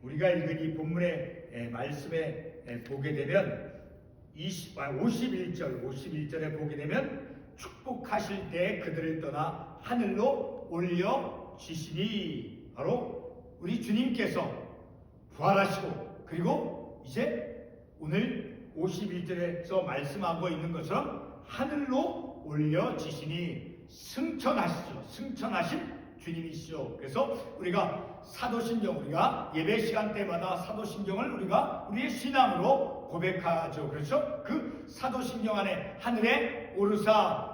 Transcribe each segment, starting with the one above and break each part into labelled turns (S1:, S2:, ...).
S1: 우리가 읽은 이 본문의 말씀에 보게 되면 51절에 보게 되면 축복하실 때 그들을 떠나 하늘로 올려지시니, 바로 우리 주님께서 부활하시고, 그리고 이제 오늘 51절에서 말씀하고 있는 것처럼 하늘로 올려지시니 승천하시죠. 승천하신 주님이시죠. 그래서 우리가 사도신경, 우리가 예배 시간 때마다 사도신경을 우리가 우리의 신앙으로 고백하죠. 그렇죠? 그 사도신경 안에 하늘에 오르사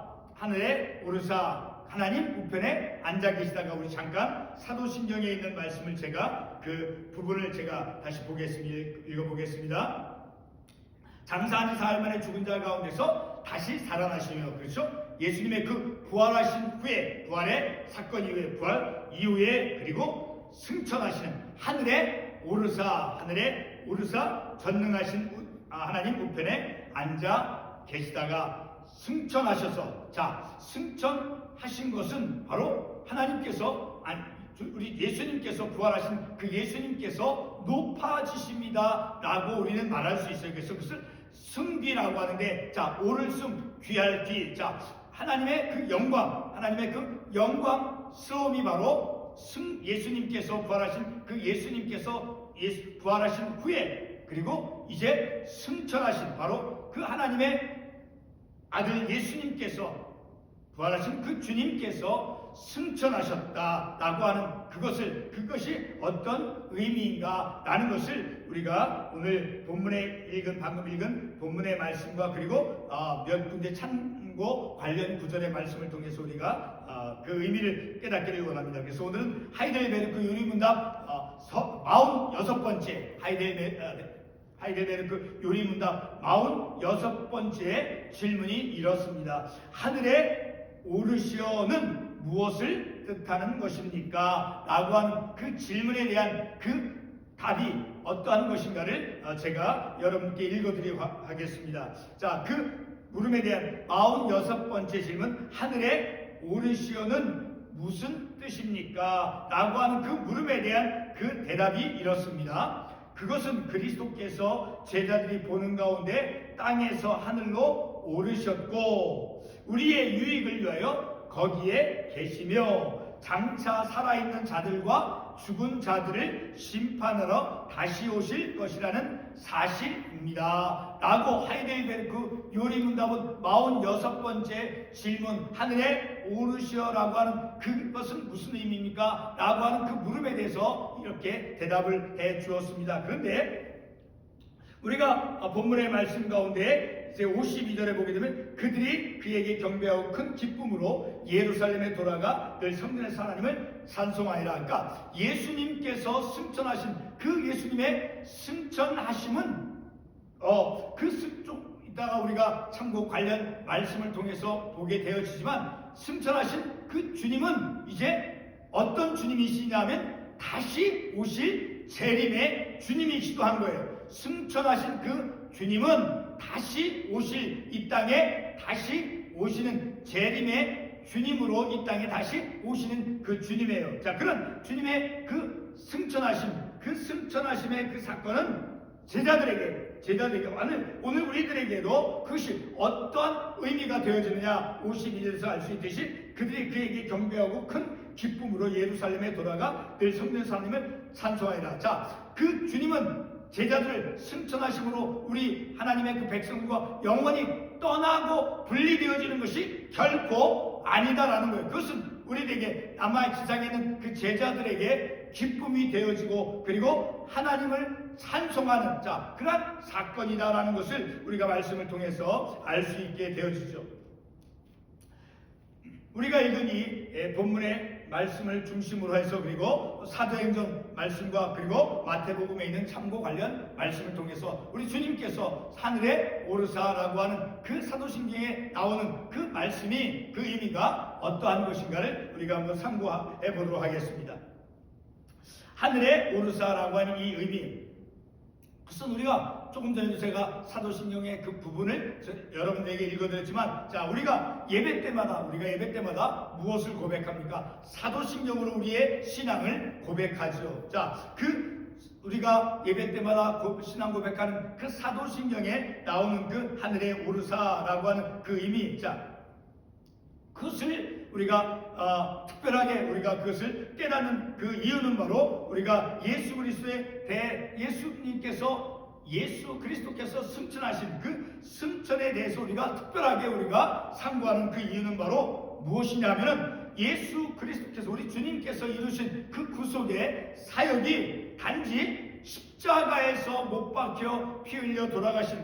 S1: 하나님 우편에 앉아 계시다가, 우리 잠깐 사도신경에 있는 말씀을 제가 그 부분을 제가 다시 읽어보겠습니다. 장사한 지 사흘 만에 죽은 자 가운데서 다시 살아나시며, 그렇죠? 예수님의 그 부활하신 후에, 부활의 사건 이후에, 부활 이후에, 그리고 승천하시는 하늘에 오르사 전능하신 하나님 우편에 앉아 계시다가 승천하셔서, 자, 승천하신 것은 바로 하나님께서, 우리 예수님께서, 부활하신 그 예수님께서 높아지십니다 라고 우리는 말할 수 있어요. 그래서 그것을 승귀라고 하는데, 자, 오를 승, 귀할 귀, 자, 하나님의 그 영광스러움이 바로 예수님께서 부활하신 그 예수님께서 부활하신 후에, 그리고 이제 승천하신 바로 그 하나님의 아들 예수님께서, 부활하신 그 주님께서 승천하셨다라고 하는 그것이 어떤 의미인가 라는 것을 우리가 오늘 방금 읽은 본문의 말씀과, 그리고 몇 군데 참고 관련 구절의 말씀을 통해서 우리가 그 의미를 깨닫기를 원합니다. 그래서 오늘은 하이델베르크 요리문답 46번째 하이델베르크 요리문답 46번째 질문이 이렇습니다. 하늘에 오르시어는 무엇을 뜻하는 것입니까? 라고 하는 그 질문에 대한 그 답이 어떠한 것인가를 제가 여러분께 읽어드리도록 하겠습니다. 자, 그 물음에 대한 46번째 질문, 하늘에 오르시어는 무슨 뜻입니까? 라고 하는 그 물음에 대한 그 대답이 이렇습니다. 그것은 그리스도께서 제자들이 보는 가운데 땅에서 하늘로 오르셨고 우리의 유익을 위하여 거기에 계시며 장차 살아있는 자들과 죽은 자들을 심판하러 다시 오실 것이라는 사실입니다 라고 하이델베르크 요리문답은 46번째 질문, 하늘에 오르시어라고 하는 그것은 무슨 의미입니까? 라고 하는 그 물음에 대해서 이렇게 대답을 해 주었습니다. 그런데 우리가 본문의 말씀 가운데 이제 52절에 보게 되면 그들이 그에게 경배하고 큰 기쁨으로 예루살렘에 돌아가 늘 성전에서 하나님을 찬송하리라. 그러니까 예수님께서 승천하신 그 예수님의 승천하심은 좀 이따가 우리가 참고 관련 말씀을 통해서 보게 되어지지만, 승천하신 그 주님은 이제 어떤 주님이시냐면 다시 오실 재림의 주님이시기도 한 거예요. 승천하신 그 주님은 다시 오실, 이 땅에 다시 오시는 재림의 주님으로 이 땅에 다시 오시는 그 주님이에요. 자, 그런 주님의 그 승천하심의 그 사건은 제자들에게 오늘 우리들에게도 그것이 어떠한 의미가 되어지느냐, 52절에서 알 수 있듯이 그들이 그에게 경배하고 큰 기쁨으로 예루살렘에 돌아가 늘 성전에서 하나님을 찬송하리라. 자, 그 주님은 제자들을 승천하심으로 우리 하나님의 그 백성과 영원히 떠나고 분리되어지는 것이 결코 아니다라는 거예요. 그것은 우리에게 남아 지상에 있는 그 제자들에게 기쁨이 되어지고, 그리고 하나님을 찬송하는 그러한 사건이다라는 것을 우리가 말씀을 통해서 알 수 있게 되어지죠. 우리가 읽은 이 본문의 말씀을 중심으로 해서, 그리고 사도행전 말씀과 그리고 마태복음에 있는 참고 관련 말씀을 통해서 우리 주님께서 하늘에 오르사라고 하는 그 사도신경에 나오는 그 말씀이, 그 의미가 어떠한 것인가를 우리가 한번 상고해 보도록 하겠습니다. 하늘에 오르사라고 하는 이 의미, 그것은 우리가 조금 전에 제가 사도신경의 그 부분을 여러분들에게 읽어드렸지만, 자, 우리가 예배 때마다 무엇을 고백합니까? 사도신경으로 우리의 신앙을 고백하죠. 자, 그 우리가 예배 때마다 신앙 고백하는 그 사도신경에 나오는 그 하늘에 오르사라고 하는 그 의미, 자, 그것을 우리가 특별하게 우리가 그것을 깨닫는 그 이유는 바로 우리가 예수 그리스도의 예수 그리스도께서 승천하신 그 승천에 대해서 우리가 특별하게 우리가 상고하는 그 이유는 바로 무엇이냐면은 예수 그리스도께서 우리 주님께서 이루신 그 구속의 사역이 단지 십자가에서 못 박혀 피 흘려 돌아가신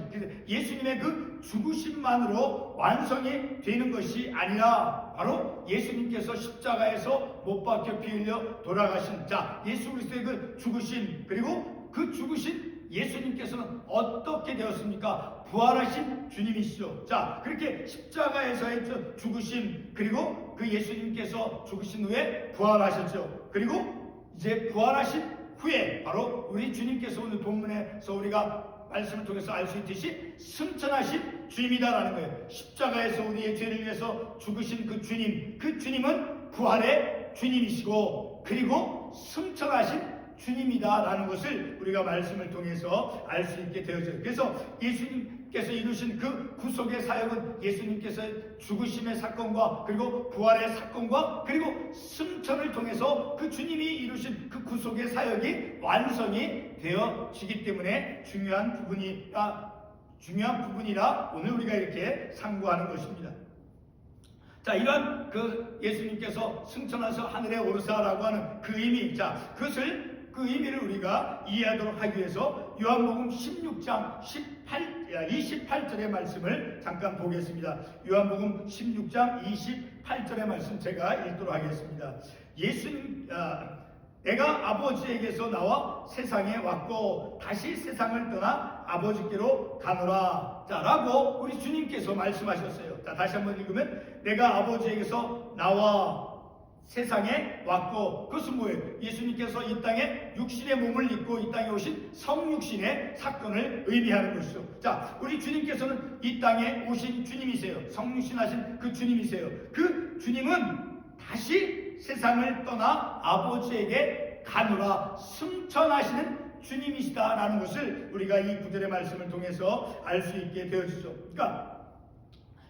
S1: 예수님의 그 죽으심만으로 완성이 되는 것이 아니라 바로 예수님께서 십자가에서 못 박혀 피 흘려 돌아가신 자 예수 그리스도의 그 죽으심 그리고 그 죽으신 예수님께서는 어떻게 되었습니까? 부활하신 주님이시죠. 자, 그렇게 십자가에서의 죽으심 그리고 그 예수님께서 죽으신 후에 부활하셨죠. 그리고 이제 부활하신 후에 바로 우리 주님께서 오늘 본문에서 우리가 말씀을 통해서 알 수 있듯이 승천하신 주님이다라는 거예요. 십자가에서 우리의 죄를 위해서 죽으신 그 주님은 부활의 주님이시고 그리고 승천하신 주님이다라는 것을 우리가 말씀을 통해서 알 수 있게 되어져요. 그래서 예수님께서 이루신 그 구속의 사역은 예수님께서 죽으심의 사건과 그리고 부활의 사건과 그리고 승천을 통해서 그 주님이 이루신 그 구속의 사역이 완성이 되어지기 때문에 중요한 부분이라 오늘 우리가 이렇게 상고하는 것입니다. 자, 이런 그 예수님께서 승천하셔 하늘에 오르사라고 하는 그 의미, 자, 그 의미를 우리가 이해하도록 하기 위해서 요한복음 16장 28절의 말씀을 잠깐 보겠습니다. 요한복음 16장 28절의 말씀 제가 읽도록 하겠습니다. 내가 아버지에게서 나와 세상에 왔고 다시 세상을 떠나 아버지께로 가노라. 자, 라고 우리 주님께서 말씀하셨어요. 자, 다시 한번 읽으면 내가 아버지에게서 나와 세상에 왔고 그것은 뭐예요? 예수님께서 이 땅에 육신의 몸을 입고 이 땅에 오신 성육신의 사건을 의미하는 것이죠. 자, 우리 주님께서는 이 땅에 오신 주님이세요. 성육신하신 그 주님이세요. 그 주님은 다시 세상을 떠나 아버지에게 가노라 승천하시는 주님이시다라는 것을 우리가 이 구절의 말씀을 통해서 알 수 있게 되어지죠. 그러니까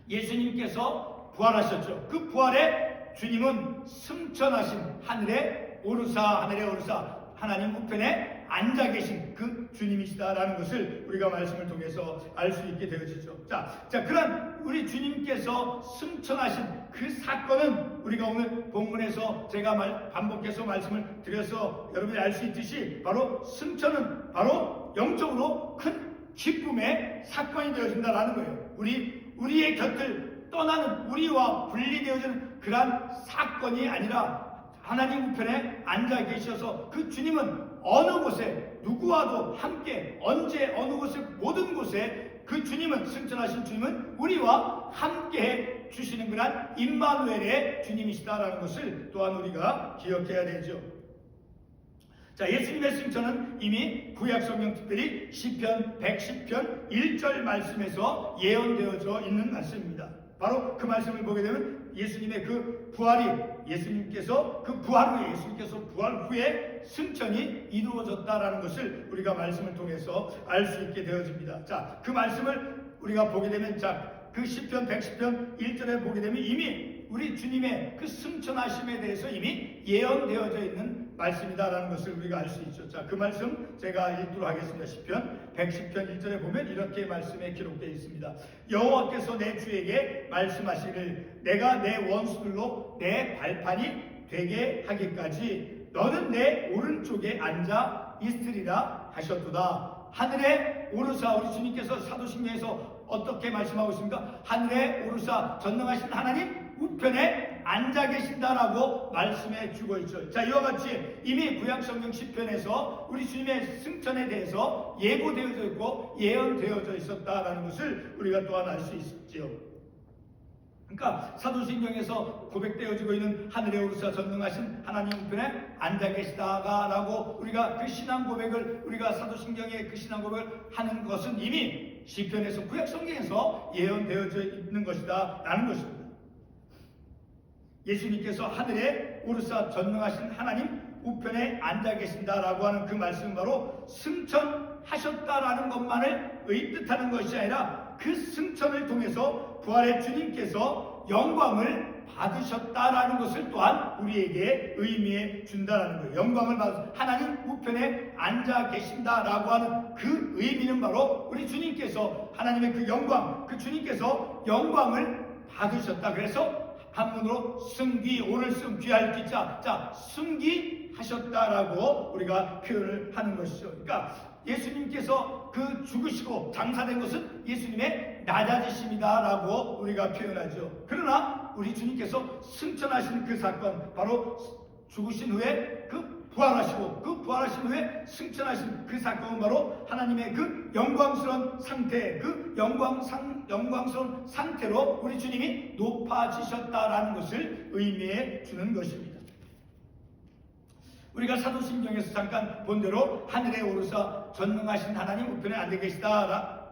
S1: 예수님께서 부활하셨죠. 그 부활의 주님은 승천하신 하늘에 오르사 하나님 우편에 앉아 계신 그 주님이시다라는 것을 우리가 말씀을 통해서 알 수 있게 되어지죠. 자, 그런 우리 주님께서 승천하신 그 사건은 우리가 오늘 본문에서 제가 반복해서 말씀을 드려서 여러분이 알 수 있듯이 바로 승천은 바로 영적으로 큰 기쁨의 사건이 되어진다라는 거예요. 우리의 곁을 떠나는 우리와 분리되어지는 그러한 사건이 아니라 하나님 우편에 앉아 계셔서 그 주님은 어느 곳에 누구와도 함께 언제 어느 곳에 모든 곳에 그 주님은 승천하신 주님은 우리와 함께 주시는 그런 임마누엘의 주님이시다라는 것을 또한 우리가 기억해야 되죠. 자, 예수님의 승천은 이미 구약성경 특별히 시편 110편 1절 말씀에서 예언되어져 있는 말씀입니다. 바로 그 말씀을 보게 되면 예수님의 그 부활이 예수님께서 부활 후에 승천이 이루어졌다라는 것을 우리가 말씀을 통해서 알 수 있게 되어집니다. 자, 그 말씀을 우리가 보게 되면 그 시편 110편 1절에 보게 되면 이미 우리 주님의 그 승천하심에 대해서 이미 예언되어져 있는 말씀이다라는 것을 우리가 알 수 있죠. 자, 그 말씀 제가 읽도록 하겠습니다. 시편 110편 1절에 보면 이렇게 말씀에 기록되어 있습니다. 여호와께서 내 주에게 말씀하시기를 내가 내 원수들로 내 발판이 되게 하기까지 너는 내 오른쪽에 앉아 있으리라 하셨도다. 하늘에 오르사 우리 주님께서 사도신경에서 어떻게 말씀하고 있습니까? 하늘에 오르사 전능하신 하나님 우편에 앉아 계신다라고 말씀해 주고 있죠. 자, 이와 같이 이미 구약성경 시편에서 우리 주님의 승천에 대해서 예고되어져 있고 예언되어져 있었다라는 것을 우리가 또한 알 수 있죠. 그러니까 사도신경에서 고백되어지고 있는 하늘에 오르사 전능하신 하나님 우편에 앉아 계시다가라고 우리가 그 신앙 고백을 우리가 사도신경의 그 신앙 고백을 하는 것은 이미 시편에서 구약성경에서 예언되어져 있는 것이다라는 것입니다. 예수님께서 하늘에 오르사 전능하신 하나님 우편에 앉아 계신다라고 하는 그 말씀은 바로 승천하셨다라는 것만을 뜻하는 것이 아니라 그 승천을 통해서 부활의 주님께서 영광을 받으셨다라는 것을 또한 우리에게 의미해 준다라는 거예요. 영광을 받으 하나님 우편에 앉아 계신다라고 하는 그 의미는 바로 우리 주님께서 하나님의 그 영광, 그 주님께서 영광을 받으셨다. 그래서 한문으로 승귀, 오를 승, 귀할 귀자, 자 승귀하셨다라고 우리가 표현을 하는 것이죠. 그러니까 예수님께서 그 죽으시고 장사된 것은 예수님의 낮아지심이다라고 우리가 표현하죠. 그러나 우리 주님께서 승천하신 그 사건, 바로 죽으신 후에 그 부활하시고 그 부활하신 후에 승천하신 그 사건은 바로 하나님의 그 영광스러운 상태, 그 영광스러운 상태로 우리 주님이 높아지셨다라는 것을 의미해 주는 것입니다. 우리가 사도신경에서 잠깐 본 대로 하늘에 오르사 전능하신 하나님 우편에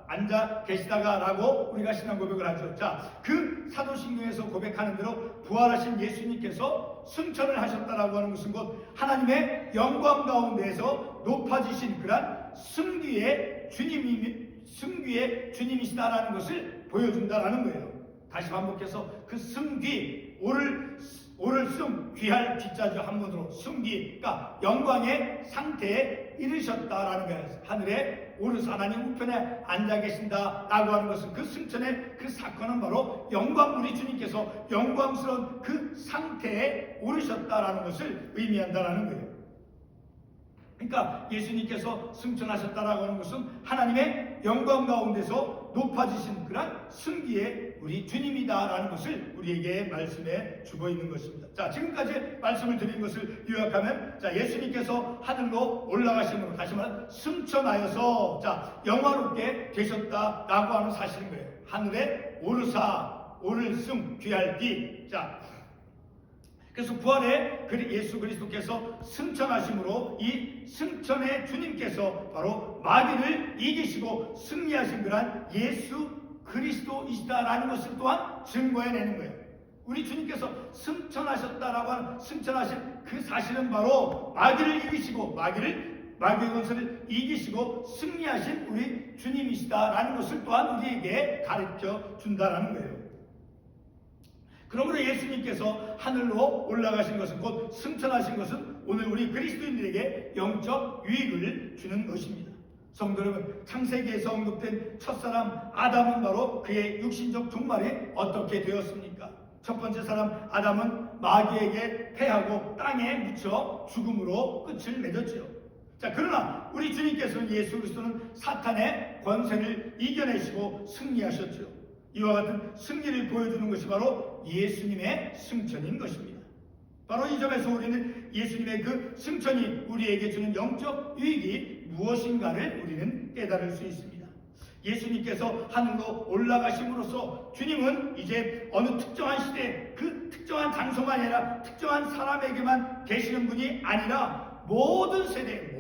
S1: 앉아 계시다가라고 우리가 신앙 고백을 하죠. 자, 그 사도신경에서 고백하는 대로 부활하신 예수님께서 승천을 하셨다라고 하는 것은 곧 하나님의 영광 가운데에서 높아지신 그런 승귀의 주님이시다라는 것을 보여준다라는 거예요. 다시 반복해서 그 승귀, 오를 승, 귀할 귀자죠. 한문으로 승귀, 그러니까 영광의 상태에 이르셨다라는 거예요. 하늘에 오르사 하나님 우편에 앉아 계신다라고 하는 것은 그 승천의 그 사건은 바로 우리 주님께서 영광스러운 그 상태에 오르셨다라는 것을 의미한다라는 거예요. 그러니까 예수님께서 승천하셨다라고 하는 것은 하나님의 영광 가운데서 높아지신 그런 승기의 우리 주님이다라는 것을 우리에게 말씀해 주고 있는 것입니다. 자, 지금까지 말씀을 드린 것을 요약하면, 자, 예수님께서 하늘로 올라가심으로, 다시 말해 승천하여서 자 영화롭게 되셨다라고 하는 사실인 거예요. 하늘에 오르사, 오를 승, 귀할 귀. 자, 그래서 부활의 예수 그리스도께서 승천하심으로 이 승천의 주님께서 바로 마귀를 이기시고 승리하신 그런 예수 그리스도이시다라는 것을 또한 증거해내는 거예요. 우리 주님께서 승천하셨다라고 하는 승천하신 그 사실은 바로 마귀를 이기시고 마귀의 권세를 이기시고 승리하신 우리 주님이시다라는 것을 또한 우리에게 가르쳐 준다라는 거예요. 그러므로 예수님께서 하늘로 올라가신 것은, 곧 승천하신 것은 오늘 우리 그리스도인들에게 영적 유익을 주는 것입니다. 성도 여러분, 창세기에서 언급된 첫사람 아담은 바로 그의 육신적 종말이 어떻게 되었습니까? 첫 번째 사람 아담은 마귀에게 패하고 땅에 묻혀 죽음으로 끝을 맺었지요. 자, 그러나 우리 주님께서는, 예수 그리스도는 사탄의 권세를 이겨내시고 승리하셨죠. 이와 같은 승리를 보여주는 것이 바로 예수님의 승천인 것입니다. 바로 이 점에서 우리는 예수님의 그 승천이 우리에게 주는 영적 유익이 무엇인가를 우리는 깨달을 수 있습니다. 예수님께서 하늘로 올라가심으로써 주님은 이제 어느 특정한 시대, 그 특정한 장소만 아니라 특정한 사람에게만 계시는 분이 아니라 모든 세대,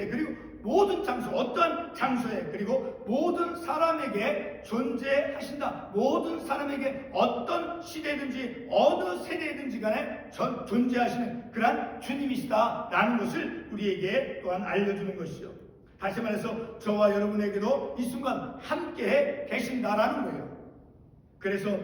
S1: 그리고 모든 장소, 어떠한 장소에, 그리고 모든 사람에게 존재하신다. 모든 사람에게 어떤 시대든지 어느 세대든지 간에 존재하시는 그러한 주님이시다라는 것을 우리에게 또한 알려주는 것이죠. 다시 말해서 저와 여러분에게도 이 순간 함께 계신다라는 거예요. 그래서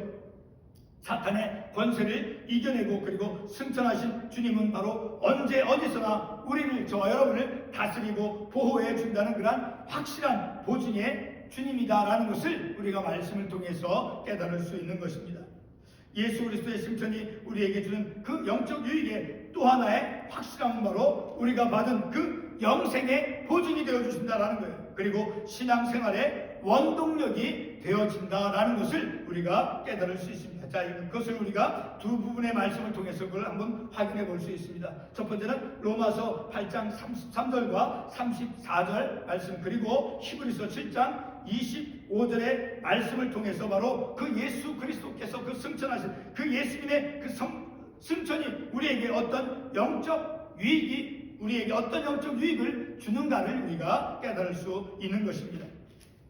S1: 사탄의 권세를 이겨내고 그리고 승천하신 주님은 바로 언제 어디서나 우리를, 저와 여러분을 다스리고 보호해 준다는 그런 확실한 보증의 주님이다라는 것을 우리가 말씀을 통해서 깨달을 수 있는 것입니다. 예수 그리스도의 승천이 우리에게 주는 그 영적 유익의 또 하나의 확실함은 바로 우리가 받은 그 영생의 보증이 되어주신다라는 거예요. 그리고 신앙생활의 원동력이 되어진다라는 것을 우리가 깨달을 수 있습니다. 자, 그것을 우리가 두 부분의 말씀을 통해서 그걸 한번 확인해 볼 수 있습니다. 첫 번째는 로마서 8장 33절과 34절 말씀, 그리고 히브리서 7장 25절의 말씀을 통해서 바로 그 예수 그리스도께서 그 승천하신 그 예수님의 그 승천이 우리에게 어떤 영적 유익을 주는가를 우리가 깨달을 수 있는 것입니다.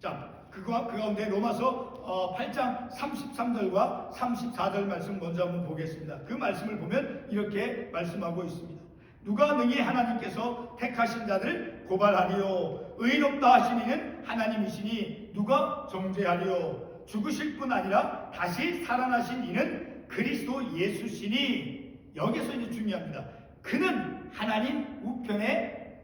S1: 자, 그 가운데 로마서 8장 33절과 34절 말씀 먼저 한번 보겠습니다. 그 말씀을 보면 이렇게 말씀하고 있습니다. 누가 능히 하나님께서 택하신 자들을 고발하리요. 의롭다 하신 이는 하나님이시니 누가 정죄하리요. 죽으실 뿐 아니라 다시 살아나신 이는 그리스도 예수시니. 여기서 이제 중요합니다. 그는 하나님 우편에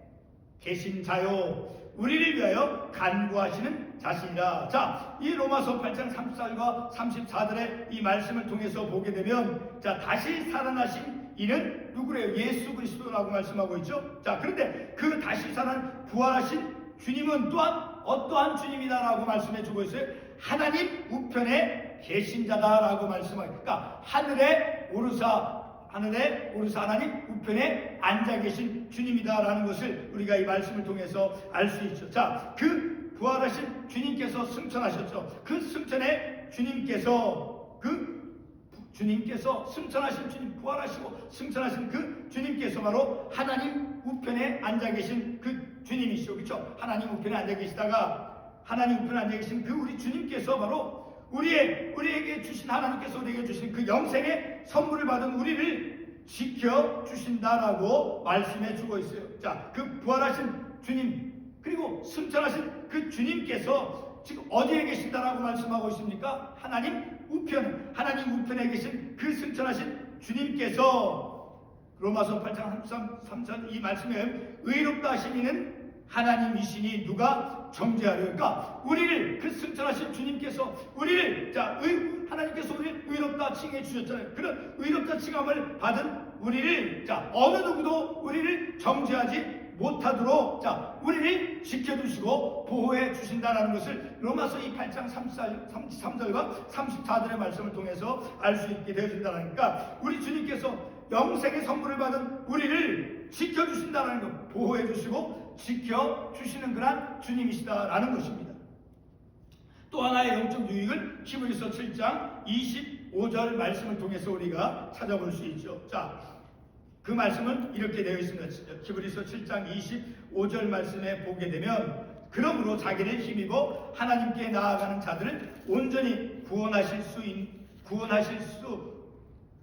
S1: 계신 자요, 우리를 위하여 간구하시는 자신이라. 자, 이 로마서 8장 34절과 34절의 이 말씀을 통해서 보게 되면, 자, 다시 살아나신 이는 누구래요? 예수 그리스도라고 말씀하고 있죠. 자, 그런데 그 다시 살아난 부활하신 주님은 또한 어떠한 주님이다라고 말씀해 주고 있어요. 하나님 우편에 계신 자다라고 말씀하고, 그러니까 하늘에 오르사 하나님 우편에 앉아 계신 주님이다라는 것을 우리가 이 말씀을 통해서 알 수 있죠. 자, 그 부활하신 주님께서 승천하셨죠. 그 승천에 주님께서 승천하신 주님, 부활하시고 승천하신 그 주님께서 바로 하나님 우편에 앉아 계신 그 주님이시죠. 그렇죠? 하나님 우편에 앉아 계시다가 하나님 우편에 앉아 계신 그 우리 주님께서 바로 우리에게 주신, 하나님께서 우리에게 주신 그 영생의 선물을 받은 우리를 지켜주신다라고 말씀해 주고 있어요. 자, 그 부활하신 주님, 그리고 승천하신 그 주님께서 지금 어디에 계신다라고 말씀하고 있습니까? 하나님 우편에 계신 그 승천하신 주님께서 로마서 8장 33절 이 말씀에 의롭다 하신 이는 하나님이시니 누가 정죄하려. 그러니까 우리를, 그 승천하신 주님께서 우리를, 자, 하나님께서 우리를 의롭다 칭해 주셨잖아요. 그런 의롭다 칭함을 받은 우리를, 자, 어느 누구도 우리를 정죄하지 못하도록, 자, 우리를 지켜주시고 보호해 주신다라는 것을 로마서 이 8장 33절과 34절의 말씀을 통해서 알 수 있게 되어진다니까, 우리 주님께서 영생의 선물을 받은 우리를 지켜주신다라는 것, 보호해 주시고 지켜주시는 그런 주님이시다라는 것입니다. 또 하나의 영적 유익을 히브리서 7장 25절 말씀을 통해서 우리가 찾아볼 수 있죠. 자, 그 말씀은 이렇게 되어 있습니다. 히브리서 7장 25절 말씀에 보게 되면, 그러므로 자기를 힘입어 하나님께 나아가는 자들을 온전히 구원하실 수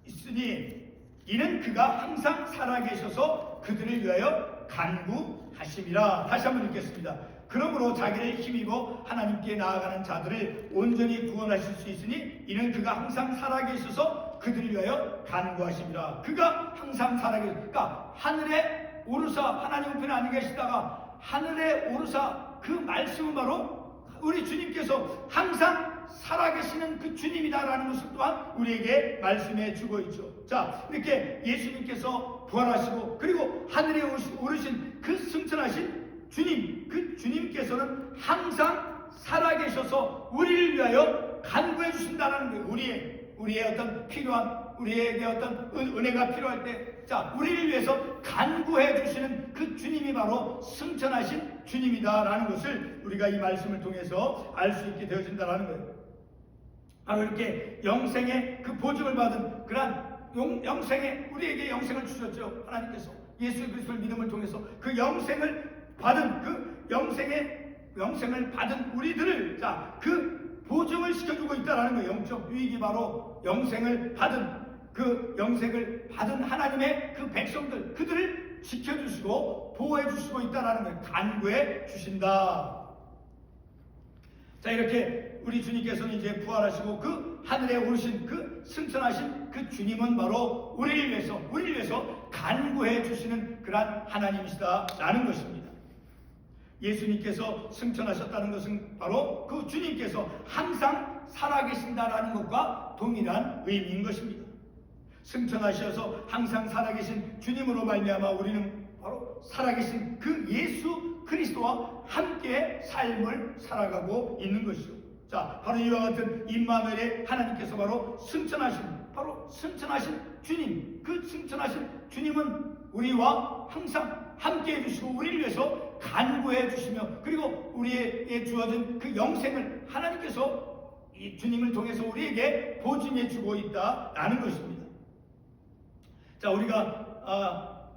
S1: 있으니 이는 그가 항상 살아계셔서 그들을 위하여 간구하심이라. 다시 한번 읽겠습니다. 그러므로 자기를 힘입어 하나님께 나아가는 자들을 온전히 구원하실 수 있으니 이는 그가 항상 살아계셔서 그들을 위하여 간구하심이라. 그가 항상 살아계시니까 하늘에 오르사 하나님 우편에 앉아 계시다가 하늘에 오르사, 그 말씀은 바로 우리 주님께서 항상 살아계시는 그 주님이다라는 것을 또한 우리에게 말씀해 주고 있죠. 자, 이렇게 예수님께서 부활하시고 그리고 하늘에 오르신 그 승천하신 주님, 그 주님께서는 항상 살아계셔서 우리를 위하여 간구해 주신다는 거예요. 우리의 어떤 필요한, 우리에게 어떤 은혜가 필요할 때, 자, 우리를 위해서 간구해 주시는 그 주님이 바로 승천하신 주님이다라는 것을 우리가 이 말씀을 통해서 알 수 있게 되어진다라는 거예요. 바로 이렇게 영생의 그 보증을 받은 그러한 영생의, 우리에게 영생을 주셨죠. 하나님께서 예수 그리스도를 믿음을 통해서 그 영생을 받은, 그 영생을 받은 우리들을, 자, 그 보증을 시켜주고 있다라는 거예요. 영적 유익이 바로 영생을 받은 하나님의 그 백성들, 그들을 지켜주시고 보호해 주시고 있다라는 거예요. 간구해 주신다. 자, 이렇게 우리 주님께서는 이제 부활하시고 그 하늘에 오르신 그 승천하신 그 주님은 바로 우리를 위해서 간구해 주시는 그러한 하나님이시다라는 것입니다. 예수님께서 승천하셨다는 것은 바로 그 주님께서 항상 살아계신다라는 것과 동일한 의미인 것입니다. 승천하셔서 항상 살아계신 주님으로 말미암아 우리는 바로 살아계신 그 예수 그리스도와 함께 삶을 살아가고 있는 것이죠. 자, 바로 이와 같은 임마누엘의 하나님께서 바로 승천하신 주님, 그 승천하신 주님은 우리와 항상 함께 해주시고 우리를 위해서 간구해 주시며, 그리고 우리에게 주어진 그 영생을 하나님께서 이 주님을 통해서 우리에게 보증해 주고 있다라는 것입니다. 자,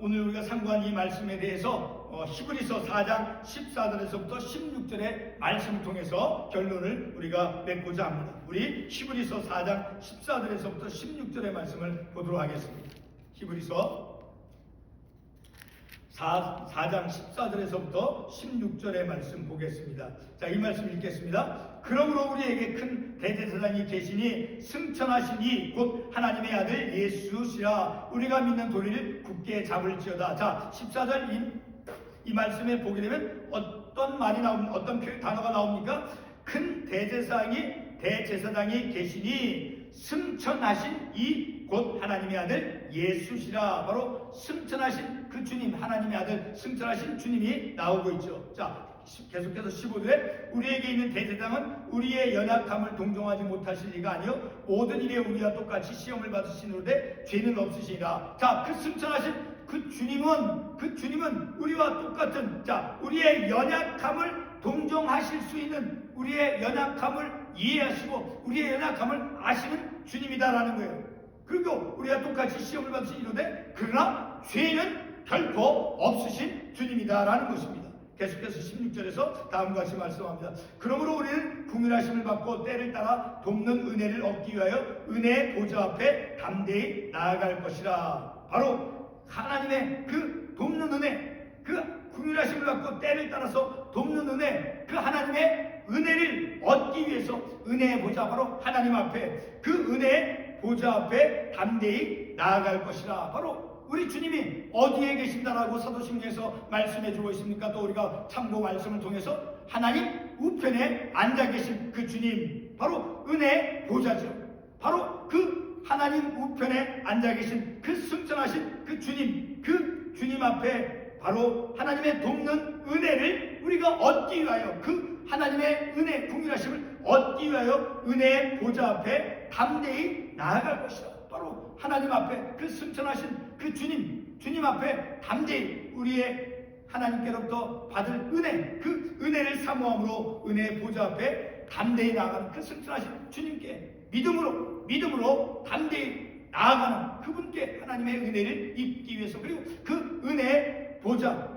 S1: 오늘 우리가 상고한 이 말씀에 대해서 히브리서 4장 14절에서부터 16절의 말씀을 통해서 결론을 우리가 맺고자 합니다. 우리 히브리서 4장 14절에서부터 16절의 말씀을 보도록 하겠습니다. 히브리서 4장 14절에서부터 16절의 말씀 보겠습니다. 자, 이 말씀 읽겠습니다. 그러므로 우리에게 큰 대제사장이 계시니 승천하신 이 곧 하나님의 아들 예수시라. 우리가 믿는 도리를 굳게 잡을지어다. 자, 14절 이 말씀에 보게 되면 어떤 말이 어떤 단어가 나옵니까? 큰 대제사장이 계시니 승천하신 이 곧 하나님의 아들 예수시라. 바로 승천하신 그 주님, 하나님의 아들 승천하신 주님이 나오고 있죠. 자, 계속해서 15절에 우리에게 있는 대제사장은 우리의 연약함을 동정하지 못하실 리가 아니요 모든 일에 우리와 똑같이 시험을 받으시는데 죄는 없으시니라. 자, 그 승천하신 그 주님은 우리와 똑같은, 자, 우리의 연약함을 동정하실 수 있는, 우리의 연약함을 이해하시고 우리의 연약함을 아시는 주님이다라는 거예요. 그리고 우리가 똑같이 시험을 받으시는데 그러나 죄는 결코 없으신 주님이다라는 것입니다. 계속해서 16절에서 다음과 같이 말씀합니다. 그러므로 우리는 긍휼하심을 받고 때를 따라 돕는 은혜를 얻기 위하여 은혜의 보좌 앞에 담대히 나아갈 것이라. 바로 하나님의 그 돕는 은혜, 그 긍휼하심을 받고 때를 따라서 돕는 은혜, 그 하나님의 은혜를 얻기 위해서 은혜의 보좌, 바로 하나님 앞에, 그 은혜의 보좌 앞에 담대히 나아갈 것이라. 바로 우리 주님이 어디에 계신다라고 사도신경에서 말씀해 주고 있습니까? 또 우리가 참고 말씀을 통해서 하나님 우편에 앉아 계신 그 주님, 바로 은혜의 보좌죠. 바로 그 하나님 우편에 앉아 계신 그 승천하신 그 주님 앞에 바로 하나님의 돕는 은혜를 우리가 얻기 위하여, 그 하나님의 은혜, 긍휼하심을 얻기 위하여 은혜의 보좌 앞에 담대히 나아갈 것이다. 바로 하나님 앞에 그 승천하신 그 주님 앞에 담대히 우리의 하나님께로부터 받을 은혜, 그 은혜를 사모함으로 은혜의 보좌 앞에 담대히 나아가는 그 승천하신 주님께 믿음으로 담대히 나아가는 그분께 하나님의 은혜를 입기 위해서, 그리고 그 은혜의 보좌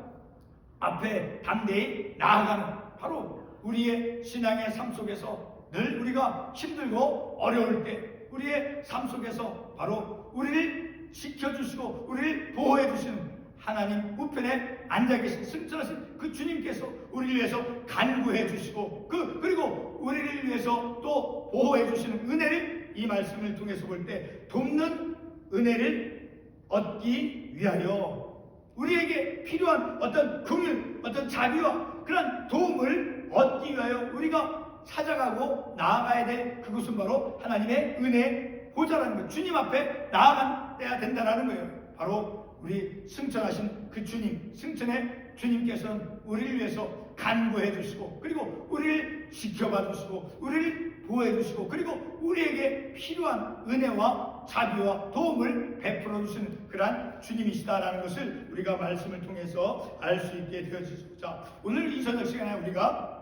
S1: 앞에 담대히 나아가는, 바로 우리의 신앙의 삶 속에서 늘 우리가 힘들고 어려울 때 우리의 삶 속에서 바로 우리를 지켜주시고 우리를 보호해주시는 하나님 우편에 앉아계신 승천하신 그 주님께서 우리를 위해서 간구해주시고 그리고 우리를 위해서 또 보호해주시는 은혜를, 이 말씀을 통해서 볼 때 돕는 은혜를 얻기 위하여 우리에게 필요한 어떤 긍휼, 어떤 자비와 그런 도움을 얻기 위하여 우리가 찾아가고 나아가야 될 그것은 바로 하나님의 은혜 보좌라는 거예요. 주님 앞에 나아가야 된다는 거예요. 바로 우리 승천하신 그 주님, 승천의 주님께서는 우리를 위해서 간구해 주시고, 그리고 우리를 지켜봐 주시고 우리를 보호해 주시고, 그리고 우리에게 필요한 은혜와 자비와 도움을 베풀어 주시는 그러한 주님이시다라는 것을 우리가 말씀을 통해서 알 수 있게 되어지죠. 자, 오늘 이 저녁 시간에 우리가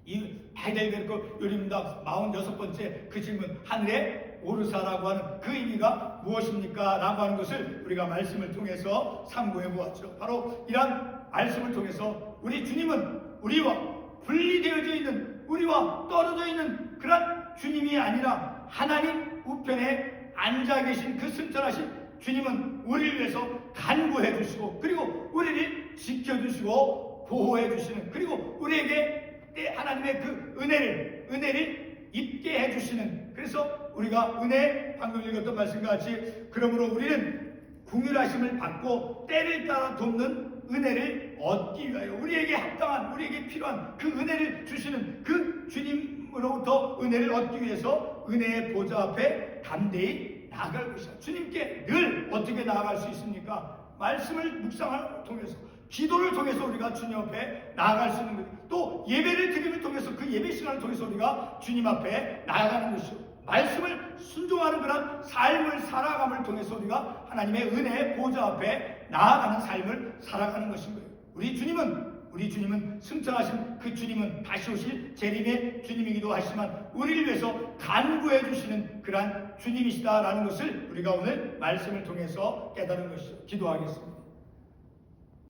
S1: 이 하이델베르크 요리문답 46번째 그 질문, 하늘에 오르사라고 하는 그 의미가 무엇입니까? 라고 하는 것을 우리가 말씀을 통해서 참고해 보았죠. 바로 이러한 말씀을 통해서 우리 주님은 우리와 분리되어져 있는, 우리와 떨어져 있는 그런 주님이 아니라 하나님 우편에 앉아 계신 그 승천하신 주님은 우리를 위해서 간구해 주시고, 그리고 우리를 지켜주시고 보호해 주시는, 그리고 우리에게 하나님의 그 은혜를 입게 해주시는, 그래서 우리가 방금 읽었던 말씀과 같이 그러므로 우리는 긍휼하심을 받고 때를 따라 돕는 은혜를 얻기 위하여 우리에게 합당한, 우리에게 필요한 그 은혜를 주시는 그 주님으로부터 은혜를 얻기 위해서 은혜의 보좌 앞에 담대히 나아갈 것이다. 주님께 늘 어떻게 나아갈 수 있습니까? 말씀을 묵상을 통해서, 기도를 통해서 우리가 주님 앞에 나아갈 수 있는 것, 또 예배를 드림을 통해서 그 예배 시간을 통해서 우리가 주님 앞에 나아가는 것이요, 말씀을 순종하는 그런 삶을 살아감을 통해서 우리가 하나님의 은혜의 보좌 앞에 나아가는 삶을 살아가는 것인 거예요. 우리 주님은 승천하신 그 주님은 다시 오실 재림의 주님이기도 하지만 우리를 위해서 간구해 주시는 그러한 주님이시다라는 것을 우리가 오늘 말씀을 통해서 깨달은 것이죠. 기도하겠습니다.